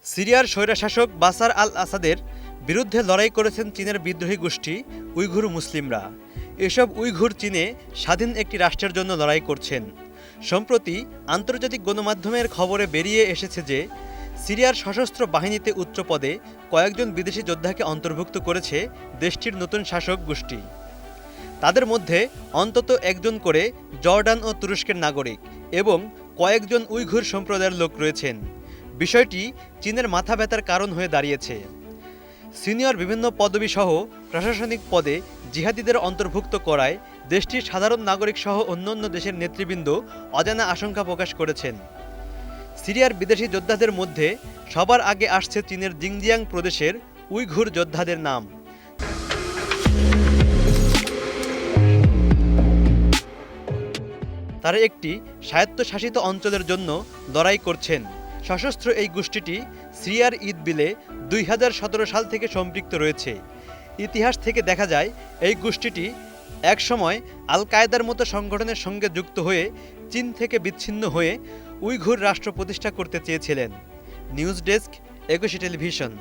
সিরিয়ার স্বৈরশাসক বাশার আল আসাদের বিরুদ্ধে লড়াই করেছেন চীনের বিদ্রোহী গোষ্ঠী উইঘুর মুসলিমরা। এসব উইঘুর চীনে স্বাধীন একটি রাষ্ট্রের জন্য লড়াই করছেন। সম্প্রতি আন্তর্জাতিক গণমাধ্যমের খবরে বেরিয়ে এসেছে যে সিরিয়ার সশস্ত্র বাহিনীতে উচ্চ পদে কয়েকজন বিদেশি যোদ্ধাকে অন্তর্ভুক্ত করেছে দেশটির নতুন শাসক গোষ্ঠী। তাদের মধ্যে অন্তত একজন করে জর্ডান ও তুরস্কের নাগরিক এবং কয়েকজন উইঘুর সম্প্রদায়ের লোক রয়েছেন। বিষয়টি চীনের মাথা ব্যথার কারণ হয়ে দাঁড়িয়েছে। সিনিয়র বিভিন্ন পদবি সহ প্রশাসনিক পদে জিহাদিদের অন্তর্ভুক্ত করায় দেশটির সাধারণ নাগরিক সহ অন্যান্য দেশের নেতৃবৃন্দ অজানা আশঙ্কা প্রকাশ করেছেন। সিরিয়ার বিদেশি যোদ্ধাদের মধ্যে সবার আগে আসছে চীনের জিংজিয়াং প্রদেশের উইঘুর যোদ্ধাদের নাম। তারা একটি স্বায়ত্তশাসিত অঞ্চলের জন্য লড়াই করছেন। সশস্ত্র এই গোষ্ঠীটি সিরিয়ার ইদবিলে 2017 সাল থেকে সম্পৃক্ত রয়েছে। ইতিহাস থেকে দেখা যায় এই গোষ্ঠীটি একসময় আল কায়েদার মতো সংগঠনের সঙ্গে যুক্ত হয়ে চীন থেকে বিচ্ছিন্ন হয়ে উইঘুর রাষ্ট্র প্রতিষ্ঠা করতে চেয়েছিলেন। নিউজ ডেস্ক, একুশে টেলিভিশন।